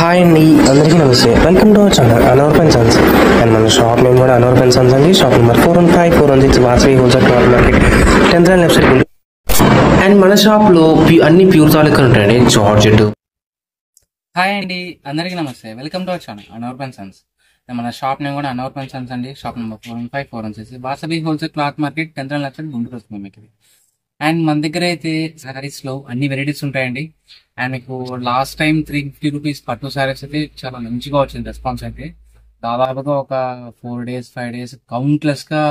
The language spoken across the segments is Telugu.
హాయ్ అండి, అందరికీ నమస్తే. వెల్కమ్ టు అవర్ ఛానల్ అనవర్ పెన్ సన్స్. అండ్ మన షాప్ నేమ్ కూడా అనవర్ పెన్ సన్స్ అండి. Shop number 415 416 Vasavi wholesale cloth market 10th line left side ఉంది. అండ్ మన షాప్లో అన్ని ప్యూర్ తాలూకా ఉంటాయండి. జార్జెట్. హాయ్ అండి, అందరికీ నమస్తే. వెల్కమ్ టు అవర్ ఛానల్ అనవర్ పెన్ సన్స్. మన షాప్ నేమ్ కూడా అనవర్ పెన్ సన్స్ అండి. Shop number 415 416 Vasavi wholesale cloth market 10th line left side Guntur వస్తుంది మీకు. అండ్ మన దగ్గర అయితే సారీస్ లో అన్ని వెరైటీస్ ఉంటాయండి. అండ్ మీకు లాస్ట్ టైం 350 రూపీస్ పట్టు సారీస్ అయితే చాలా మంచిగా వచ్చింది రెస్పాన్స్ అయితే. దాదాపుగా ఒక 4 days 5 days కౌంట్లెస్ గా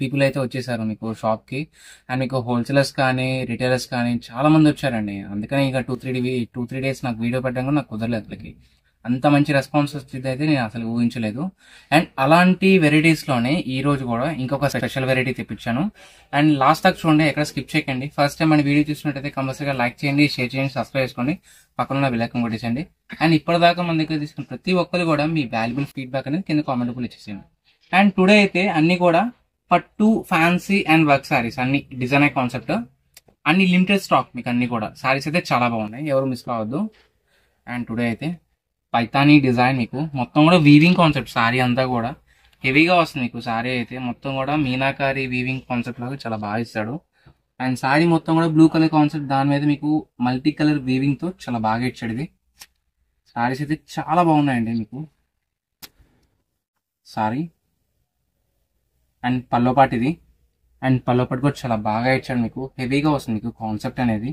పీపుల్ అయితే వచ్చేసారు మీకు షాప్ కి. అండ్ మీకు హోల్సేలర్స్ కానీ రిటైలర్స్ కానీ చాలా మంది వచ్చారండి. అందుకని ఇక 2-3 days నాకు వీడియో పెట్టడం కూడా నాకు కుదరలేదు అసలుకి. అంత మంచి రెస్పాన్స్ వచ్చింది అయితే నేను అసలు ఊహించలేదు. అండ్ అలాంటి వెరైటీస్ లోనే ఈ రోజు కూడా ఇంకొక స్పెషల్ వెరైటీ తెప్పించాను. అండ్ లాస్ట్ దాకా చూడండి, ఎక్కడ స్కిప్ చేయకండి. ఫస్ట్ టైం మన వీడియో చూసినట్టయితే కంపల్సరీగా లైక్ చేయండి, షేర్ చేయండి, సబ్స్క్రైబ్ చేసుకోండి, పక్కన బెల్ ఐకాన్ కొట్టేసండి. అండ్ ఇప్పటిదాకా మన దగ్గర తీసుకున్న ప్రతి ఒక్కరు కూడా మీ వాల్యుబుల్ ఫీడ్బ్యాక్ అనేది కింద కామెంట్ కూడా ఇచ్చేసేయండి. అండ్ టుడే అయితే అన్ని కూడా పట్టు, ఫ్యాన్సీ అండ్ వర్క్ సారీస్ అన్ని డిజైన్ కాన్సెప్ట్, అన్ని లిమిటెడ్ స్టాక్ మీకు అన్ని కూడా సారీస్ అయితే చాలా బాగున్నాయి, ఎవరు మిస్ కావద్దు. అండ్ టుడే అయితే పైతానీ డిజైన్ మీకు మొత్తం కూడా వీవింగ్ కాన్సెప్ట్, సారీ అంతా కూడా హెవీగా వస్తుంది మీకు. సారీ అయితే మొత్తం కూడా మీనాకారి వీవింగ్ కాన్సెప్ట్ లాగా చాలా బాగా ఇస్తాడు. అండ్ సారీ మొత్తం కూడా బ్లూ కలర్ కాన్సెప్ట్, దాని మీద మీకు మల్టీ కలర్ వీవింగ్ తో చాలా బాగా ఇచ్చాడు. ఇది సారీస్ అయితే చాలా బాగున్నాయండి మీకు. సారీ అండ్ పల్లోపాటి ఇది. అండ్ పల్లోపాటి కూడా చాలా బాగా ఇచ్చాడు మీకు, హెవీగా వస్తుంది మీకు కాన్సెప్ట్ అనేది.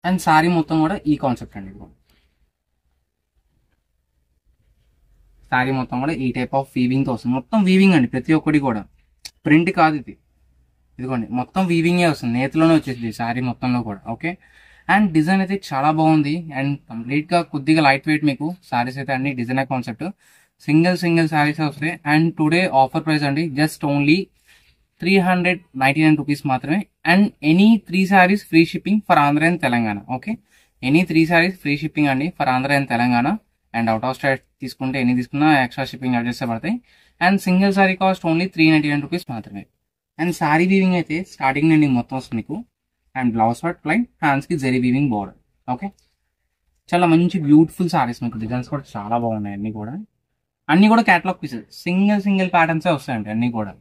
అండ్ సారీ మొత్తం కూడా ఈ కాన్సెప్ట్ అండి. సారీ మొత్తం కూడా ఈ టైప్ ఆఫ్ వీవింగ్ తో వస్తుంది. మొత్తం వీవింగ్ అండి, ప్రతి ఒక్కటి కూడా ప్రింట్ కాదు ఇది. ఇదిగోండి మొత్తం వీవింగే వస్తుంది, నేతిలోనే వచ్చేసింది సారీ మొత్తంలో కూడా. ఓకే. అండ్ డిజైన్ అయితే చాలా బాగుంది. అండ్ కంప్లీట్ గా కొద్దిగా లైట్ వెయిట్ మీకు సారీస్ అయితే అన్ని డిజైన్ కాన్సెప్ట్, సింగిల్ సారీస్ వస్తాయి. అండ్ టుడే ఆఫర్ ప్రైస్ అండి, జస్ట్ ఓన్లీ 399 రూపీస్ మాత్రమే. And any 3 saris free shipping for Andhra and Telangana. Okay, any 3 saris free shipping అండి for Andhra and Telangana. And out of state తీసుకుంటే ఎన్ని తీసుకున్నా ఎక్స్ట్రా షిప్పింగ్ చార్జెస్ పడతాయి. And single sari cost only 399 rupees మాత్రమే. అండ్ సారీ వీవింగ్ అయితే స్టార్టింగ్ నుండి మొత్తం వస్తుంది మీకు. And blouse part plain, hands కి జరీ వీవింగ్ బోర్డర్. ఓకే, చాలా మంచి బ్యూటిఫుల్ సారీస్ మీకు. డిజైన్స్ కూడా చాలా బాగున్నాయి అన్ని కూడా క్యాటలాగ్ పీసెస్, సింగిల్ ప్యాటర్న్స్ వస్తాయండి అన్ని కూడా.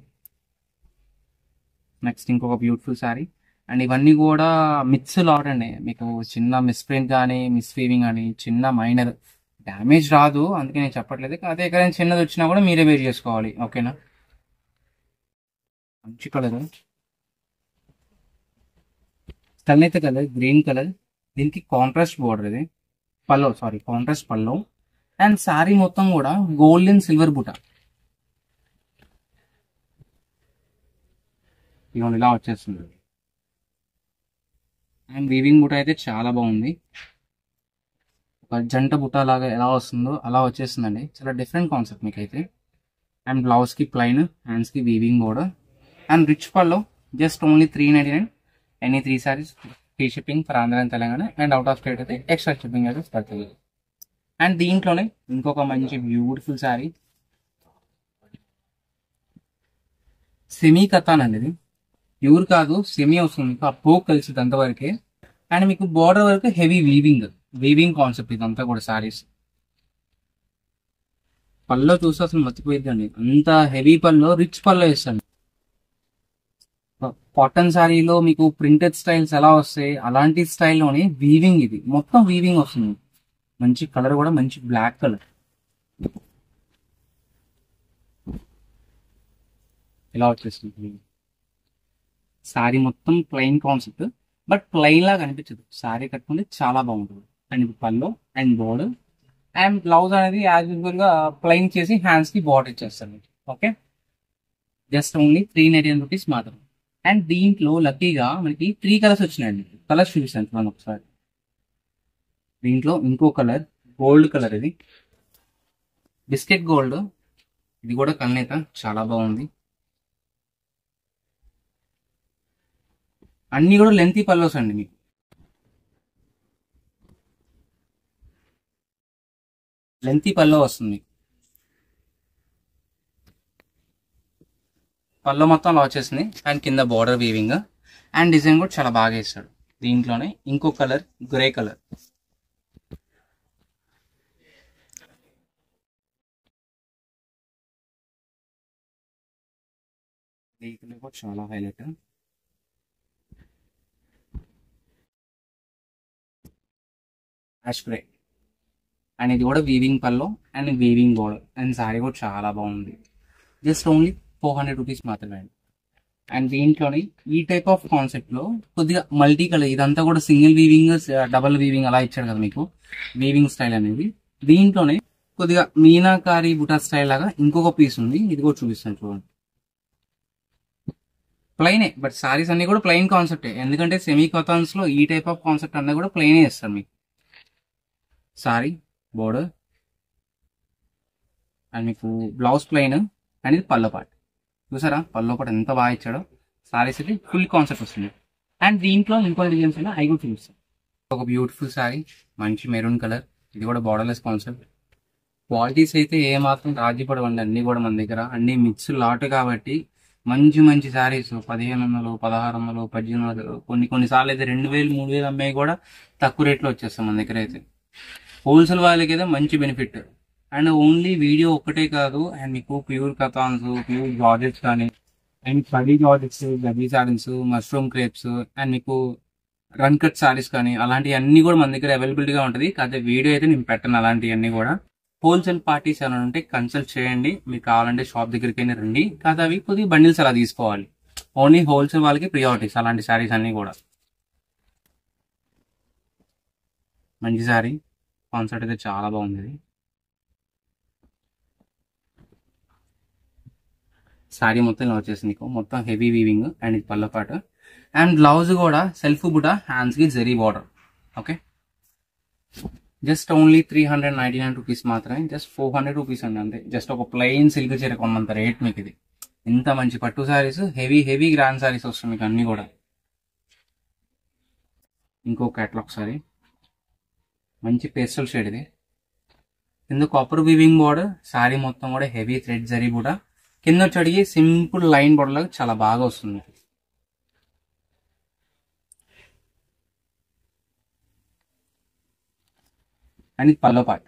నెక్స్ట్ ఇంకొక బ్యూటిఫుల్ సారీ. అండ్ ఇవన్నీ కూడా మిక్స్ లాట్ అండి మీకు. చిన్న మిస్ ప్రింట్ కానీ మిస్ వీవింగ్ కానీ చిన్న మైనర్ డ్యామేజ్ రాదు, అందుకే నేను చెప్పట్లేదు. అదే ఎక్కడైనా చిన్నది వచ్చినా కూడా మీరే వేర్ చేసుకోవాలి. ఓకేనా. మంచి కలర్, కలనైతే కలర్ గ్రీన్ కలర్, దీనికి కాంట్రాస్ట్ బోర్డర్, ఇది కాంట్రాస్ట్ పల్లో. అండ్ సారీ మొత్తం కూడా గోల్డ్ అండ్ సిల్వర్ బుట్ట ఇవన్నీ ఇలా వచ్చేస్తుంది. అండ్ వీవింగ్ బుట్ట అయితే చాలా బాగుంది, ఒక జంట బుట్ట లాగా ఎలా వస్తుందో అలా వచ్చేస్తుందండి. చాలా డిఫరెంట్ కాన్సెప్ట్ మీకు అయితే. అండ్ బ్లౌజ్ కి ప్లైన్, హ్యాండ్స్ కి weaving border. And rich pallu just only 399. Any 3 saris free shipping for Andhra and Telangana. And out of state అయితే ఎక్స్ట్రా షిప్పింగ్ అయితే పడుతుంది. అండ్ దీంట్లోనే ఇంకొక మంచి బ్యూటిఫుల్ సారీ, సెమీ కథాన్ అండి. ఇది ప్యూర్ కాదు, సెమీ వస్తుంది మీకు. ఆ పోక్ కలిసింది అంతవరకే. అండ్ మీకు బోర్డర్ వరకు హెవీ వీవింగ్ కాన్సెప్ట్ ఇదంతా కూడా సారీస్. పల్లో చూస్తే అసలు మర్చిపోయిద్దండి, అంత హెవీ పల్లో, రిచ్ పల్లో వేస్తాను. కాటన్ సారీలో మీకు ప్రింటెడ్ స్టైల్స్ ఎలా వస్తాయి అలాంటి స్టైల్లోనే వీవింగ్, ఇది మొత్తం వీవింగ్ వస్తుంది. మంచి కలర్ కూడా మంచి బ్లాక్ కలర్ ఇలా వచ్చేస్తుంది. సారీ మొత్తం ప్లెయిన్ కాన్సెప్ట్, బట్ ప్లెయిన్ లాగా అనిపించదు. సారీ కట్టుకుంటే చాలా బాగుంటుంది. And pallu and border and blouse అనేది యాజ్ యూజువల్ గా ప్లెయిన్ చేసి హ్యాండ్స్ కి బార్డర్ ఇచ్చేస్తాను. ఓకే, జస్ట్ ఓన్లీ 399 రూపీస్ మాత్రం. అండ్ దీంట్లో లక్కీగా మనకి 3 కలర్స్ వచ్చినాయండి. కలర్స్ చూపిస్తాను మనం ఒకసారి. దీంట్లో ఇంకో కలర్ గోల్డ్ కలర్, ఇది బిస్కెట్ గోల్డ్, ఇది కూడా కల్నేత చాలా బాగుంది. అన్ని కూడా లెంతీ పల్లోస్ అండి మీకు. లెంతీ పల్లో వస్తుంది. పల్లో మొత్తం అలా వచ్చేసింది. అండ్ కింద బార్డర్ వీవింగ్ అండ్ డిజైన్ కూడా చాలా బాగా ఇస్తాడు. దీంట్లోనే ఇంకో కలర్ గ్రే కలర్, ఈ కలర్ కూడా చాలా హైలైట్. యాష్ గ్రే అండ్ ఇది కూడా weaving pallu and weaving border and sorry కూడా చాలా బాగుంది. జస్ట్ ఓన్లీ 400 రూపీస్ మాత్రమే అండి. అండ్ దీంట్లోని ఈ టైప్ ఆఫ్ కాన్సెప్ట్ లో కొద్దిగా మల్టీ కలర్, ఇదంతా కూడా సింగిల్ వీవింగ్ డబుల్ వీవింగ్ అలా ఇచ్చాడు కదా మీకు వీవింగ్ స్టైల్ అనేది. దీంట్లోనే కొద్దిగా మీనాకారి బుటా స్టైల్ లాగా ఇంకొక పీస్ ఉంది, ఇది కూడా చూపిస్తాను చూడండి. ప్లెయినే, బట్ సారీస్ అన్ని కూడా ప్లెయిన్ కాన్సెప్టే, ఎందుకంటే సెమీ కాటన్స్ లో ఈ టైప్ ఆఫ్ కాన్సెప్ట్ అన్నీ కూడా ప్లెయినే ఇస్తారు మీకు. సారీ బోర్డర్ అండ్ మీకు బ్లౌజ్ ప్లెయిన్ అండ్ ఇది పల్లో పార్ట్. చూసారా పల్లో పార్ట్ ఎంత బాగా ఇచ్చాడో. సారీస్ అయితే ఫుల్ కాన్సెప్ట్ వస్తుంది. అండ్ దీంట్లో ఇంకో డిజైన్స్ అయినా అవి కూడా చూపిస్తాను. ఒక బ్యూటిఫుల్ సారీ, మంచి మెరూన్ కలర్, ఇది కూడా బార్డర్లెస్ కాన్సెప్ట్. క్వాలిటీస్ అయితే ఏ మాత్రం రాజీ పడవండి, అన్ని కూడా మన దగ్గర అన్ని మిక్స్ లాట్ కాబట్టి మంచి మంచి శారీస్ 1500, 1600, 1800, కొన్నిసార్లు అయితే 2000, 3000 అమ్మాయి కూడా తక్కువ రేట్లో వచ్చేస్తాం మన దగ్గర అయితే. హోల్సేల్ వాళ్ళకి అయితే మంచి బెనిఫిట్. అండ్ ఓన్లీ వీడియో ఒక్కటే కాదు, అండ్ మీకు ప్యూర్ కథాన్స్, ప్యూర్ జార్జెట్స్ కానీ, అండ్ ఫరీ జార్జెట్స్, గబీ సారీస్, మష్రూమ్ క్రేప్స్, అండ్ మీకు రన్ కట్ సారీస్ కానీ అలాంటివి అన్ని కూడా మన దగ్గర అవైలబిలిటీగా ఉంటుంది. కాకపోతే వీడియో అయితే నేను పెట్టను అలాంటివన్నీ కూడా. హోల్సేల్ పార్టీస్ ఏమైనా ఉంటే కన్సల్ట్ చేయండి, మీకు కావాలంటే షాప్ దగ్గరికి రండి. కాదు అవి కొద్దిగా బండిల్స్ అలా తీసుకోవాలి. ఓన్లీ హోల్సేల్ వాళ్ళకి ప్రియారిటీస్ అలాంటి శారీస్ అన్ని కూడా. మంచి శారీ కాన్సెప్ట్ అయితే చాలా బాగుంది. శారీ మొత్తం ఇలా వచ్చేసి నీకు మొత్తం హెవీ వీవింగ్ అండ్ ఇది పళ్ళ పాట. అండ్ బ్లౌజ్ కూడా సెల్ఫ్ బుటా, హ్యాండ్స్ కి zari border. Okay, just only 399 rupees మాత్రమే. జస్ట్ 400 రూపీస్ అండి అంతే. జస్ట్ ఒక ప్లెయిన్ సిల్క్ చీర కొన్నంత రేట్ మీకు ఇది. ఇంత మంచి పట్టు saris, heavy heavy grand saris వస్తాయి మీకు అన్ని కూడా. ఇంకో క్యాటలాగ్ సారీ, మంచి పేస్టల్ షేడ్ ఇది. కింద కాపర్ వీవింగ్ బోర్డర్, శారీ మొత్తం కూడా హెవీ థ్రెడ్ జరీ కూడా. కింద వచ్చి సింపుల్ లైన్ బోర్డర్ లాగా చాలా బాగా వస్తుంది. అండ్ ఇది pallu part.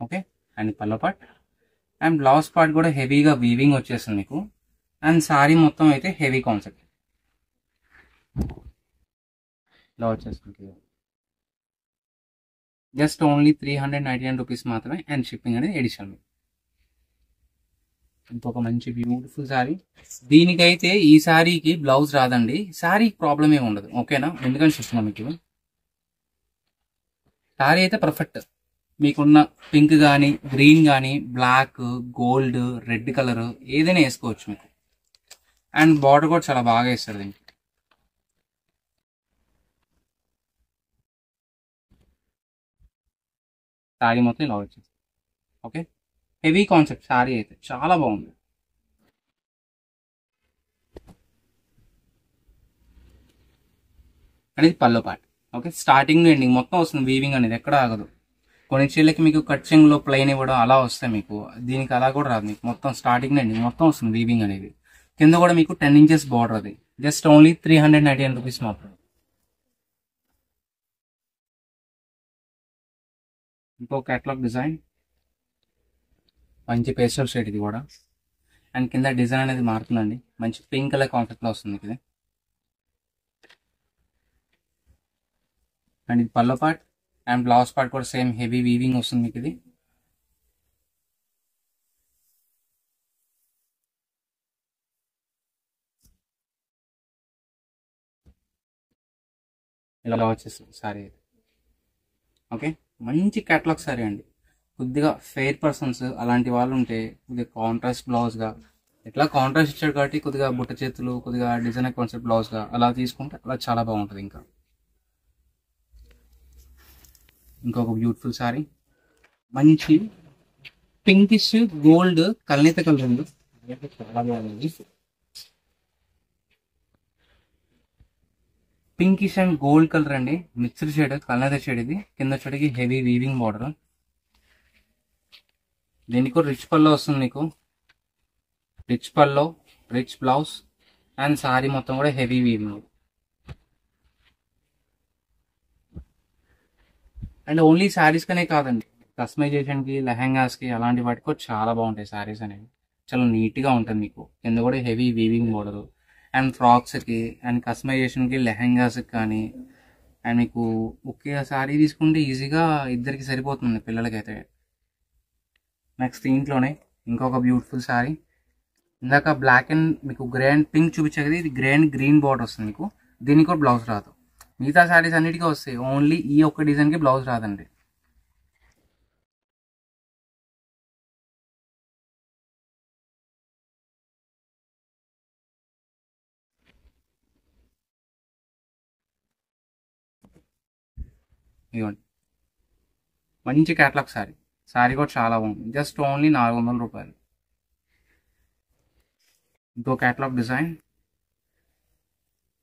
Okay, and pallu part and blouse part కూడా హెవీగా వీవింగ్ వచ్చేస్తుంది మీకు. అండ్ శారీ మొత్తం అయితే హెవీ కాన్సెప్ట్ ఇలా వచ్చేస్తుంది. జస్ట్ ఓన్లీ 399 రూపీస్ మాత్రమే. అండ్ షిప్పింగ్ అనేది ఎడిషనల్. ఇంకొక మంచి బ్యూటిఫుల్ శారీ. దీనికైతే ఈ శారీకి బ్లౌజ్ రాదండి, శారీకి ప్రాబ్లం ఏమి ఉండదు. ఓకేనా, ఎందుకని చెప్తున్నాను మీకు. శారీ అయితే పర్ఫెక్ట్, మీకున్న పింక్ కానీ, గ్రీన్ కానీ, బ్లాక్, గోల్డ్, రెడ్ కలర్ ఏదైనా వేసుకోవచ్చు మీకు. అండ్ బార్డర్ కూడా చాలా బాగా వేస్తారు దీనికి. శారీ మొత్తం ఇలా వచ్చింది. ఓకే, హెవీ కాన్సెప్ట్ శారీ అయితే చాలా బాగుంది. అనేది పల్లో పార్ట్. ఓకే, స్టార్టింగ్ ఎండింగ్ మొత్తం వస్తుంది వీవింగ్ అనేది, ఎక్కడ ఆగదు. కొన్ని చీరలకి మీకు కట్చింగ్ లో ప్లెయిన్ ఇవ్వడం అలా వస్తాయి మీకు, దీనికి అలా కూడా రాదు మీకు. మొత్తం స్టార్టింగ్ ఎండింగ్ మొత్తం వస్తుంది వీవింగ్ అనేది. కింద కూడా మీకు 10 ఇంచెస్ బార్డర్ అది. జస్ట్ ఓన్లీ 399 రూపీస్ మాత్రం. ఇంకో క్యాటలాగ్ డిజైన్, మంచి పేస్టల్ షేడ్ ఇది కూడా. అండ్ కింద డిజైన్ అనేది మారుతుందండి, మంచి పింక్ కలర్ కాన్సెప్ట్ లో వస్తుంది ఇది. అండ్ ఇది pallu part and blouse part కూడా సేమ్ హెవీ వీవింగ్ వస్తుంది మీకు ఇది. ఇలా వచ్చేస్తుంది సారీ. ఓకే, మంచి క్యాటలాగ్ సారీ అండి. కొద్దిగా ఫెయిర్ పర్సన్స్ అలాంటి వాళ్ళు ఉంటే కొద్దిగా కాంట్రాస్ట్ బ్లౌజ్ గా, ఇట్లా కాంట్రాస్ట్ ఇచ్చాడు కాబట్టి కొద్దిగా బుట్ట చేతులు, కొద్దిగా డిజైన్ కాన్సెప్ట్ బ్లౌజ్ గా అలా తీసుకుంటే అలా చాలా బాగుంటుంది. ఇంకా ఇంకొక బ్యూటిఫుల్ సారీ, మంచి పింకిష్ గోల్డ్ కల్నేత కలర్ ఉంది, చాలా బాగుంది. పింకిష్ అండ్ గోల్డ్ కలర్ అండి, మిక్స్డ్ షేడ్, కల్నేత షేడ్ ఇది. కింద వచ్చేటికి హెవీ వీవింగ్ బార్డర్. దీనికి రిచ్ పల్లో వస్తుంది మీకు, rich pallu, rich blouse and sorry మొత్తం కూడా heavy weaving. And only saris కనే కాదండి, కస్టమైజేషన్ కి, లెహంగాస్ కి అలాంటి వాటికి చాలా బాగుంటాయి శారీస్ అనేవి. చాలా నీట్గా ఉంటుంది మీకు. కింద కూడా హెవీ వీవింగ్ బోర్డర్ అండ్ ఫ్రాక్స్కి అండ్ కస్టమైజేషన్కి లెహెంగాస్కి కానీ అండ్ మీకు ఒకే సారీ తీసుకుంటే ఈజీగా ఇద్దరికి సరిపోతుంది పిల్లలకైతే. నెక్స్ట్ దీంట్లోనే ఇంకొక బ్యూటిఫుల్ సారీ. ఇందాక బ్లాక్ అండ్ మీకు గ్రే అండ్ పింక్ చూపించేది, ఇది గ్రే అండ్ గ్రీన్ బార్డర్ వస్తుంది మీకు. దీనికి కూడా బ్లౌజ్ రాదు. మిగతా సారీస్ అన్నిటికీ వస్తాయి, ఓన్లీ ఈ ఒక్క డిజైన్కి బ్లౌజ్ రాదండి. ఇదిగోండి మంచి క్యాట్లాగ్ సారీ. సారీ కూడా చాలా బాగుంది, జస్ట్ ఓన్లీ 400 రూపాయలు. ఇంకో క్యాట్లాగ్ డిజైన్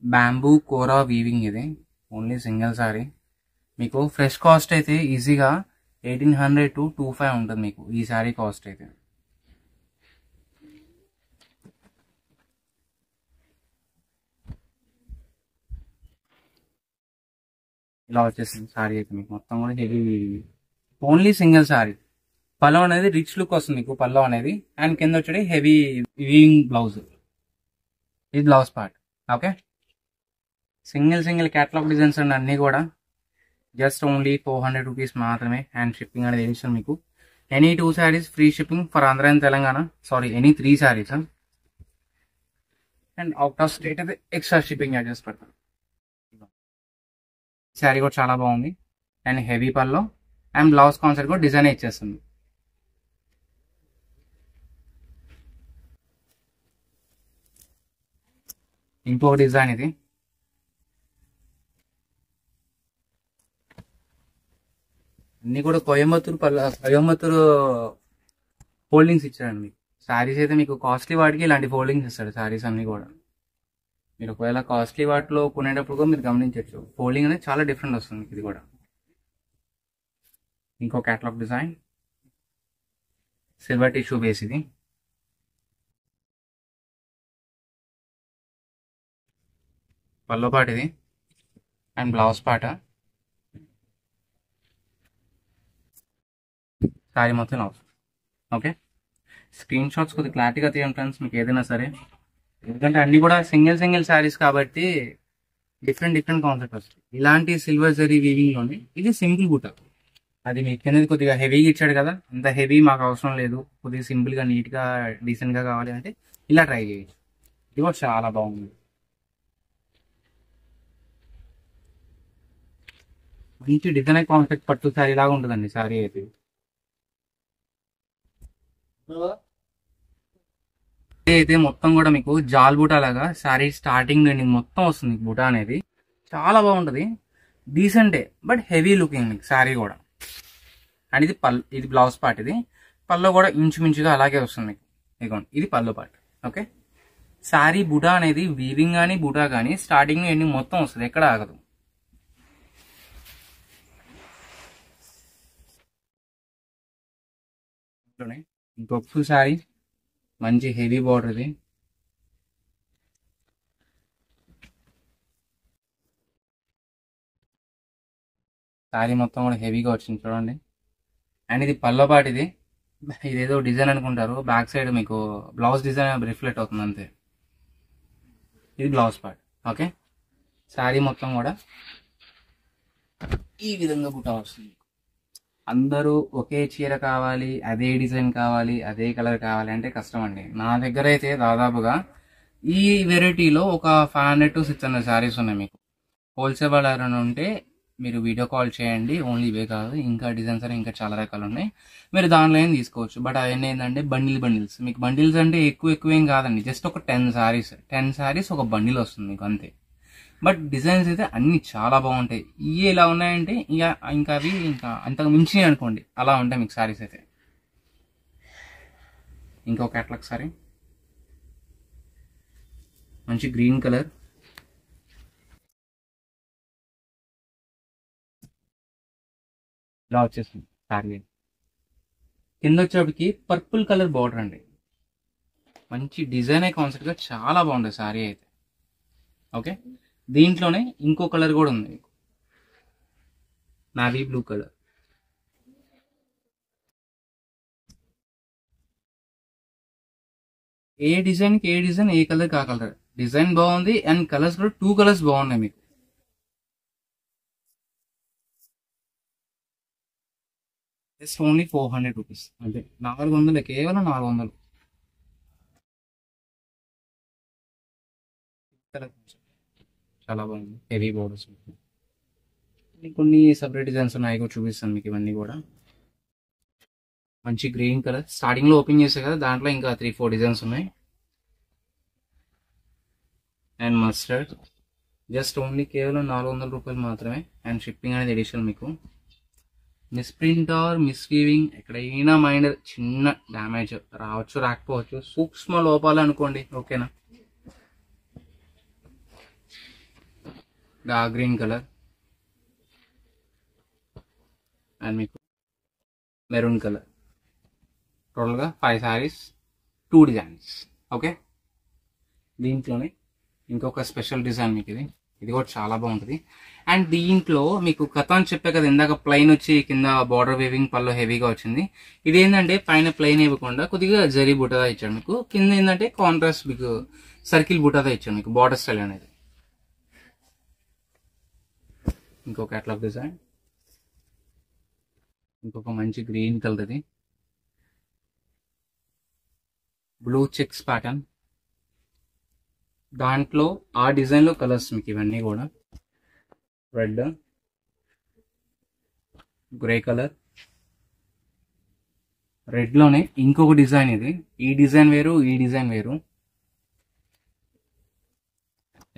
బ్యాంబూ కోరా వీవింగ్, ఇది ఓన్లీ సింగిల్ సారీ. మీకు ఫ్రెష్ కాస్ట్ అయితే ఈజీగా 1800 to 2500 ఉంటుంది మీకు ఈ సారీ కాస్ట్ అయితే. ఇలా వచ్చేసింది సారీ అయితే మీకు మొత్తం కూడా హెవీ ఓన్లీ సింగిల్ సారీ. పల్లో అనేది రిచ్ లుక్ వస్తుంది మీకు పల్లో అనేది, అండ్ కింద వచ్చి హెవీ వీవింగ్ బ్లౌజ్. ఇది blouse part. Okay, single catalogue designs అండి అన్నీ కూడా. జస్ట్ ఓన్లీ 400 రూపీస్ మాత్రమే, అండ్ షిప్పింగ్ అనేది ఎడిషన్ మీకు. Any 2 sarees free shipping for Andhra and Telangana. Sorry, any 3 sarees and out of state అయితే ఎక్స్ట్రా షిప్పింగ్ చార్జెస్ పడతారు. శారీ కూడా చాలా బాగుంది and heavy pallu and blouse concept కూడా డిజైన్ ఇచ్చేస్తుంది. ఇంకొక డిజైన్ ఇది. అన్ని కూడా కోయంబత్తూరు ఫోల్డింగ్స్ ఇచ్చారండి మీకు. శారీస్ అయితే మీకు కాస్ట్లీ వాటికి ఇలాంటి ఫోల్డింగ్స్ ఇస్తాడు శారీస్ అన్ని కూడా. మీరు ఒకవేళ కాస్ట్లీ వాటిలో కొనేటప్పుడు కూడా మీరు గమనించవచ్చు, ఫోల్డింగ్ అనేది చాలా డిఫరెంట్ వస్తుంది ఇది కూడా. ఇంకో catalogue design silver tissue base, ఇది పల్లో పాట ఇది అండ్ బ్లౌజ్ పాట. శారీ మొత్తం బ్లౌజ్. ఓకే, స్క్రీన్ షాట్స్ కొద్దిగా క్లారిటీగా తీయండి ఫ్రెండ్స్ మీకు ఏదైనా సరే, ఎందుకంటే అన్ని కూడా సింగిల్ శారీస్ కాబట్టి డిఫరెంట్ కాన్సెప్ట్ వస్తాయి. ఇలాంటి సిల్వర్ జరీ వీవింగ్ లోనే ఇది సింపుల్ బుట్ట. అది మీకు కింద కొద్దిగా హెవీగా ఇచ్చాడు కదా, అంత హెవీ మాకు అవసరం లేదు, కొద్దిగా సింపుల్ గా నీట్ గా డీసెంట్ గా కావాలి అంటే ఇలా ట్రై చేయొచ్చు. ఇది కూడా చాలా బాగుంది. మంచి డిజైన్ కాన్సెప్ట్ పట్టు శారీ లాగా ఉంటుందండి శారీ అయితే. అయితే మొత్తం కూడా మీకు జాల్ బూటా లాగా శారీ స్టార్టింగ్ నుండి మొత్తం వస్తుంది బూటా అనేది. చాలా బాగుంటుంది, డీసెంటే బట్ హెవీ లుకింగ్ మీకు శారీ కూడా. అండ్ ఇది బ్లౌజ్ పార్ట్. ఇది పల్లో కూడా ఇంచుమించుగా అలాగే వస్తుంది మీకు. ఇదిగోండి ఇది పల్లో పార్ట్. ఓకే, శారీ బూటా అనేది వీవింగ్ కానీ బూటా కానీ స్టార్టింగ్ ఎండింగ్ మొత్తం వస్తుంది, ఎక్కడ ఆగదు. ఇంకొక శారీ మంచి హెవీ బార్డర్. ఇది శారీ మొత్తం కూడా హెవీగా వచ్చింది చూడండి. అండ్ ఇది పల్లో పాటు. ఇదేదో డిజైన్ అనుకుంటారు, బ్యాక్ సైడ్ మీకు బ్లౌజ్ డిజైన్ రిఫ్లెక్ట్ అవుతుంది అంతే. ఇది బ్లౌజ్ పార్ట్. ఓకే, శారీ మొత్తం కూడా ఈ విధంగా బుట్ట వస్తుంది. అందరూ ఒకే చీర కావాలి, అదే డిజైన్ కావాలి, అదే కలర్ కావాలి అంటే కష్టం అండి. నా దగ్గర అయితే దాదాపుగా ఈ వెరైటీలో ఒక 500 to 600 శారీస్ ఉన్నాయి మీకు. హోల్సేల్ ఎవరైనా ఉంటే మీరు వీడియో కాల్ చేయండి. ఓన్లీ ఇవే కాదు, ఇంకా డిజైన్స్ అని ఇంకా చాలా రకాలు ఉన్నాయి, మీరు దానిలో ఏం తీసుకోవచ్చు. బట్ అవన్నీ ఏంటంటే బండిల్స్. మీకు బండిల్స్ అంటే ఎక్కువ ఏం కాదండి, జస్ట్ ఒక 10 శారీస్ ఒక బండిల్ వస్తుంది మీకు అంతే. బట్ డిజైన్స్ అయితే అన్ని చాలా బాగుంటాయి. ఇవి ఎలా ఉన్నాయంటే ఇంకా అవి ఇంకా అంతకు మించినాయి అనుకోండి, అలా ఉంటాయి మీకు శారీస్ అయితే. ఇంకొక క్యాటలాగ్ సారీ మంచి గ్రీన్ కలర్, ఇలా వచ్చేస్తుంది శారీ. కింద వచ్చేప్పటికి పర్పుల్ కలర్ బార్డర్ అండి, మంచి డిజైన్ కాన్సెప్ట్ గా చాలా బాగుంటుంది శారీ అయితే. ఓకే, దీంట్లోనే ఇంకో కలర్ కూడా ఉంది, నావీ బ్లూ కలర్. ఏ డిజైన్ కి ఏ డిజైన్, ఏ కలర్ కా కలర్. డిజైన్ బాగుంది అండ్ కలర్స్ కూడా 2 కలర్స్ బాగున్నాయి మీకు. జస్ట్ ఓన్లీ 400 రూపీస్ అంటే 400, కేవలం 400. చాలా బాగుంది, హెవీ బోర్డర్స్. కొన్ని సపరేట్ డిజైన్స్ ఉన్నాయి, కూడా చూపిస్తాను మీకు. ఇవన్నీ కూడా మంచి గ్రీన్ కలర్. స్టార్టింగ్ లో ఓపెన్ చేసే కదా, దాంట్లో ఇంకా 3-4 డిజైన్స్ ఉన్నాయి. అండ్ మస్టర్డ్ జస్ట్ ఓన్లీ కేవలం 400 రూపాయలు మాత్రమే. అండ్ షిప్పింగ్ అనేది ఎడిషనల్ మీకు. మిస్ప్రింట్ ఆర్ మిస్వీవింగ్ ఎక్కడైనా మైనర్ చిన్న డ్యామేజ్ రావచ్చు, రాకపోవచ్చు, సూక్ష్మ లోపాలు అనుకోండి, ఓకేనా. డార్క్ గ్రీన్ కలర్ అండ్ మీకు మెరూన్ కలర్. టోటల్గా 5 సారీస్, 2 డిజైన్స్. ఓకే, దీంట్లోనే ఇంకొక స్పెషల్ డిజైన్ మీకు. ఇది కూడా చాలా బాగుంటుంది. అండ్ దీంట్లో మీకు కథ అని చెప్పే కదా ఇందాక, ప్లెయిన్ వచ్చి కింద బార్డర్ వేవింగ్ పళ్ళు హెవీగా వచ్చింది. ఇది ఏంటంటే పైన ప్లెయిన్ ఇవ్వకుండా కొద్దిగా జరీ బుట్టదా ఇచ్చాడు మీకు. కింద ఏంటంటే కాంట్రాస్ట్ మీకు సర్కిల్ బుట్టదా ఇచ్చాడు మీకు, బార్డర్ స్టైల్ అనేది. ఇంకో క్యాటలాగ్ డిజైన్, ఇంకొక మంచి గ్రీన్ కలర్. ఇది బ్లూ చెక్స్ ప్యాటర్న్. దాంట్లో ఆ డిజైన్ లో కలర్స్ మీకు ఇవన్నీ కూడా. Red, grey colour. రెడ్ లోనే ఇంకొక డిజైన్ ఇది. ఈ డిజైన్ వేరు, ఈ డిజైన్ వేరు.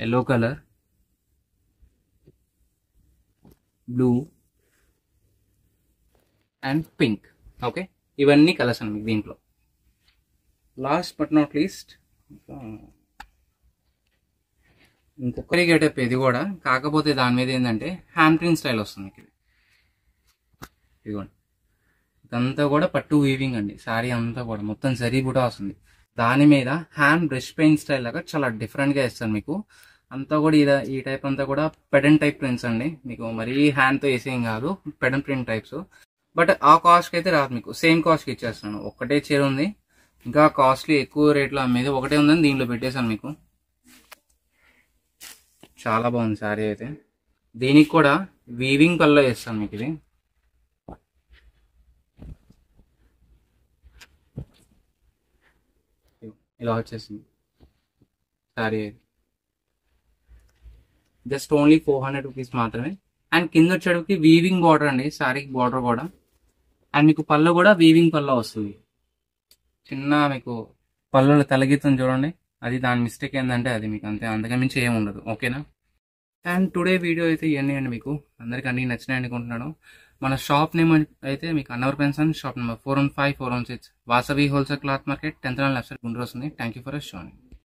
Yellow colour, blue and pink. Okay, ఇవన్నీ కలర్స్ అండి మీకు దీంట్లో. లాస్ట్ బట్ నాట్ లీస్ట్ ఇంకొకరి గెటప్ ఇది కూడా. కాకపోతే దాని మీద ఏంటంటే హ్యాండ్ ప్రింట్ స్టైల్ వస్తుంది మీకు. ఇదిగోండి, ఇదంతా కూడా పట్టు వీవింగ్ అండి. శారీ అంతా కూడా మొత్తం జరీ కూడా వస్తుంది. దాని మీద హ్యాండ్ బ్రష్ పెయింట్ స్టైల్ లాగా చాలా డిఫరెంట్ గా ఇస్తాను మీకు. అంతా కూడా ఈ టైప్ అంతా కూడా పెడన్ టైప్ ప్రింట్స్ అండి మీకు. మరీ హ్యాండ్ తో వేసేం కాదు, పెడన్ ప్రింట్ టైప్స్. బట్ ఆ కాస్ట్ అయితే రాదు మీకు, సేమ్ కాస్ట్ కి ఇచ్చేస్తున్నాను. ఒక్కటే చీర ఉంది, ఇంకా కాస్ట్లీ ఎక్కువ రేట్లో అమ్మేది ఒకటే ఉందని దీంట్లో పెట్టేశాను మీకు. చాలా బాగుంది శారీ అయితే. దీనికి కూడా వీవింగ్ పళ్ళలో వేస్తాను మీకు. ఇది ఇలా వచ్చేసింది శారీ. జస్ట్ ఓన్లీ 400 రూపీస్ మాత్రమే. అండ్ కింద వచ్చేటికి వీవింగ్ బార్డర్ అండి, శారీకి బార్డర్ కూడా. అండ్ మీకు పళ్ళు కూడా వీవింగ్ పళ్ళు వస్తుంది. చిన్న మీకు పళ్ళులో తలగీతం చూడండి, అది దాని మిస్టేక్ ఏంటంటే అది మీకు అంతే, అంతగా మించి ఏమి ఉండదు. ఓకేనా. అండ్ టుడే వీడియో అయితే ఇవన్నీ అండి మీకు. అందరికి అన్ని నచ్చినాయి అనుకుంటున్నాను. మన షాప్ నేమ్ అయితే మీకు అన్నవర్ పెన్షన్, shop number 415, 416, Vasavi wholesale cloth market, 10th left side Guntur వస్తుంది. Thank you for sowing.